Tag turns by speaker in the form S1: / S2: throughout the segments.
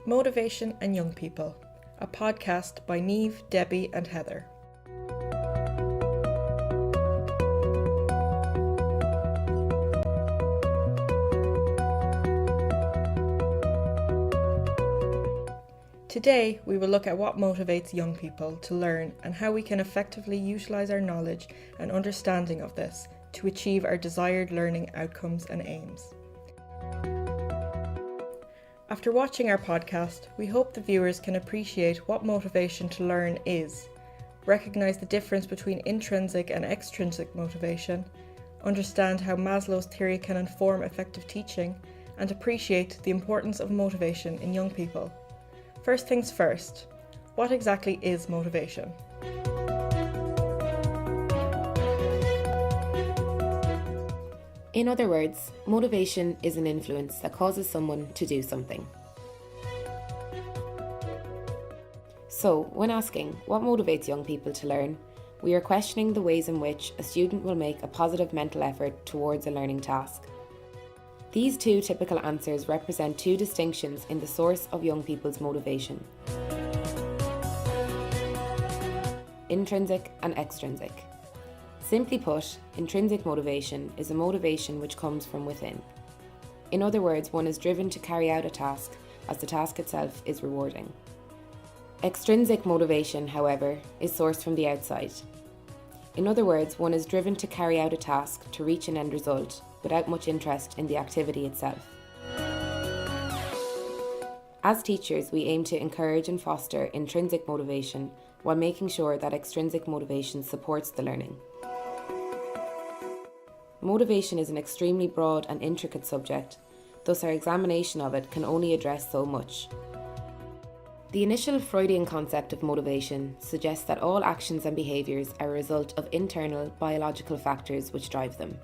S1: Motivation and Young People, a podcast by Niamh, Debbie and Heather. Today, we will look at what motivates young people to learn and how we can effectively utilise our knowledge and understanding of this to achieve our desired learning outcomes and aims. After watching our podcast, we hope the viewers can appreciate what motivation to learn is, recognise the difference between intrinsic and extrinsic motivation, understand how Maslow's theory can inform effective teaching, and appreciate the importance of motivation in young people. First things first, what exactly is motivation?
S2: In other words, motivation is an influence that causes someone to do something. So, when asking what motivates young people to learn, we are questioning the ways in which a student will make a positive mental effort towards a learning task. These two typical answers represent two distinctions in the source of young people's motivation: intrinsic and extrinsic. Simply put, intrinsic motivation is a motivation which comes from within. In other words, one is driven to carry out a task as the task itself is rewarding. Extrinsic motivation, however, is sourced from the outside. In other words, one is driven to carry out a task to reach an end result without much interest in the activity itself. As teachers, we aim to encourage and foster intrinsic motivation while making sure that extrinsic motivation supports the learning. Motivation is an extremely broad and intricate subject, thus our examination of it can only address so much. The initial Freudian concept of motivation suggests that all actions and behaviours are a result of internal biological factors which drive them.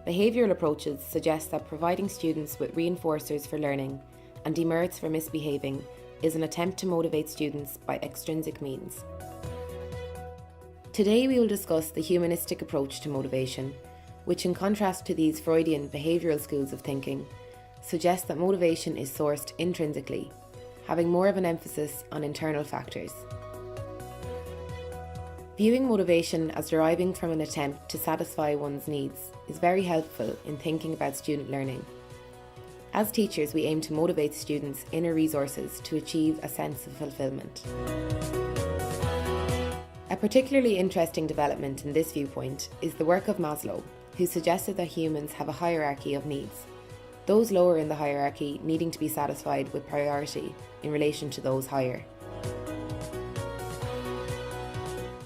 S2: Behavioural approaches suggest that providing students with reinforcers for learning and demerits for misbehaving is an attempt to motivate students by extrinsic means. Today we will discuss the humanistic approach to motivation, which in contrast to these Freudian behavioural schools of thinking, suggests that motivation is sourced intrinsically, having more of an emphasis on internal factors. Viewing motivation as deriving from an attempt to satisfy one's needs is very helpful in thinking about student learning. As teachers, we aim to motivate students' inner resources to achieve a sense of fulfilment. A particularly interesting development in this viewpoint is the work of Maslow, who suggested that humans have a hierarchy of needs, those lower in the hierarchy needing to be satisfied with priority in relation to those higher.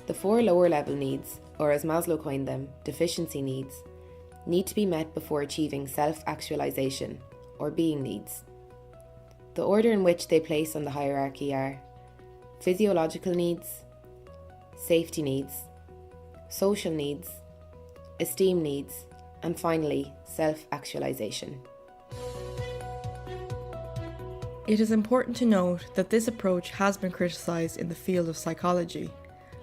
S2: The four lower level needs, or as Maslow coined them, deficiency needs, need to be met before achieving self-actualization, or being needs. The order in which they place on the hierarchy are physiological needs, safety needs, social needs, esteem needs, and finally, self-actualization.
S1: It is important to note that this approach has been criticised in the field of psychology.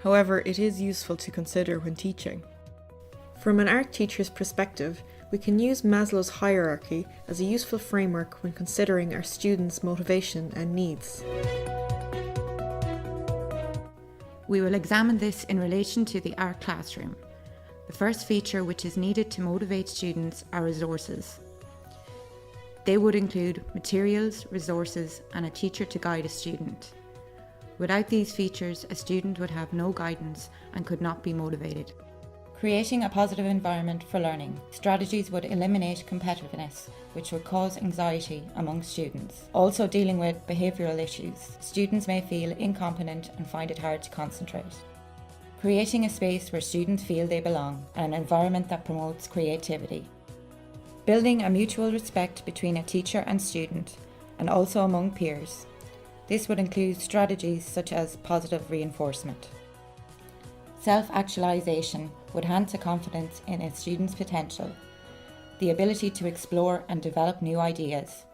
S1: However, it is useful to consider when teaching. From an art teacher's perspective, we can use Maslow's hierarchy as a useful framework when considering our students' motivation and needs.
S3: We will examine this in relation to the art classroom. The first feature which is needed to motivate students are resources. They would include materials, resources, and a teacher to guide a student. Without these features, a student would have no guidance and could not be motivated.
S4: Creating a positive environment for learning. Strategies would eliminate competitiveness, which would cause anxiety among students. Also dealing with behavioural issues. Students may feel incompetent and find it hard to concentrate. Creating a space where students feel they belong and an environment that promotes creativity. Building a mutual respect between a teacher and student, and also among peers. This would include strategies such as positive reinforcement. Self-actualization would enhance a confidence in a student's potential, the ability to explore and develop new ideas,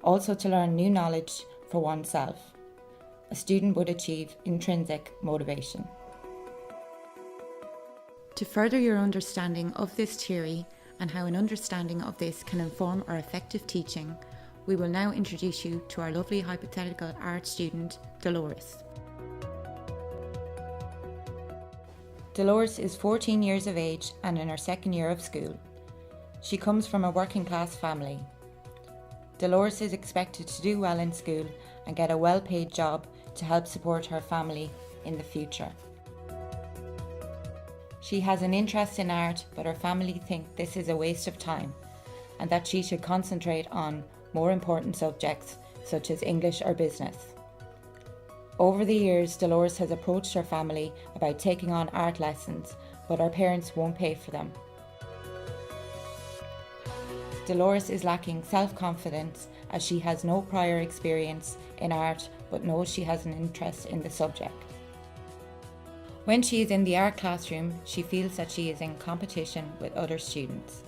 S4: also to learn new knowledge for oneself. A student would achieve intrinsic motivation.
S3: To further your understanding of this theory and how an understanding of this can inform our effective teaching, We will now introduce you to our lovely hypothetical art student, Dolores.
S4: Dolores is 14 years of age and in her second year of school. She comes from a working class family. Dolores is expected to do well in school and get a well-paid job to help support her family in the future. She has an interest in art, but her family think this is a waste of time and that she should concentrate on more important subjects such as English or business. Over the years, Dolores has approached her family about taking on art lessons, but her parents won't pay for them. Dolores is lacking self-confidence as she has no prior experience in art but knows she has an interest in the subject. When she is in the art classroom, she feels that she is in competition with other students.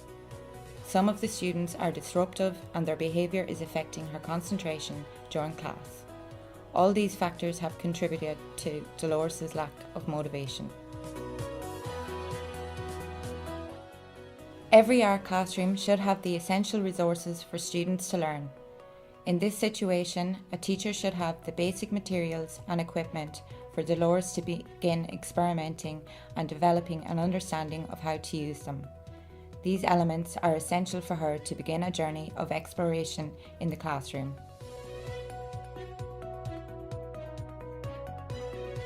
S4: Some of the students are disruptive and their behaviour is affecting her concentration during class. All these factors have contributed to Dolores' lack of motivation. Every art classroom should have the essential resources for students to learn. In this situation, a teacher should have the basic materials and equipment for Dolores to begin experimenting and developing an understanding of how to use them. These elements are essential for her to begin a journey of exploration in the classroom.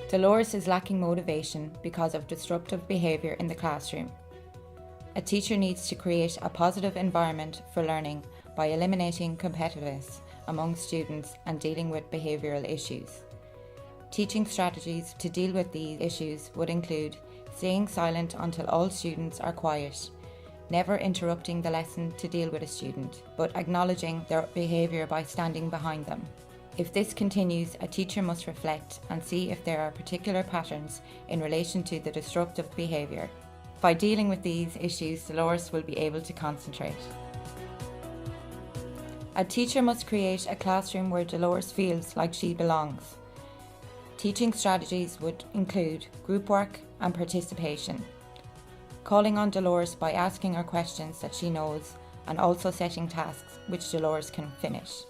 S4: Dolores is lacking motivation because of disruptive behaviour in the classroom. A teacher needs to create a positive environment for learning by eliminating competitiveness among students and dealing with behavioural issues. Teaching strategies to deal with these issues would include staying silent until all students are quiet, never interrupting the lesson to deal with a student, but acknowledging their behaviour by standing behind them. If this continues, a teacher must reflect and see if there are particular patterns in relation to the disruptive behaviour. By dealing with these issues, Dolores will be able to concentrate. A teacher must create a classroom where Dolores feels like she belongs. Teaching strategies would include group work and participation, calling on Dolores by asking her questions that she knows, and also setting tasks which Dolores can finish.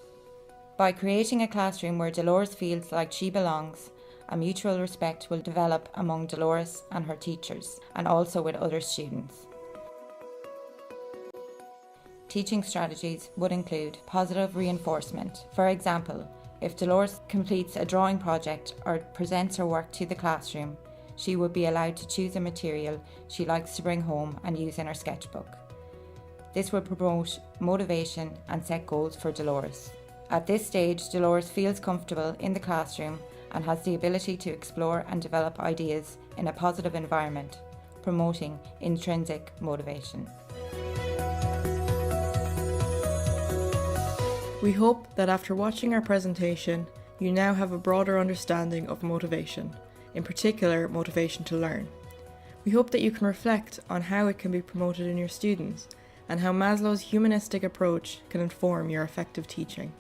S4: By creating a classroom where Dolores feels like she belongs, a mutual respect will develop among Dolores and her teachers, and also with other students. Teaching strategies would include positive reinforcement. For example, if Dolores completes a drawing project or presents her work to the classroom, she would be allowed to choose a material she likes to bring home and use in her sketchbook. This would promote motivation and set goals for Dolores. At this stage, Dolores feels comfortable in the classroom and has the ability to explore and develop ideas in a positive environment, promoting intrinsic motivation.
S1: We hope that after watching our presentation, you now have a broader understanding of motivation, in particular motivation to learn. We hope that you can reflect on how it can be promoted in your students and how Maslow's humanistic approach can inform your effective teaching.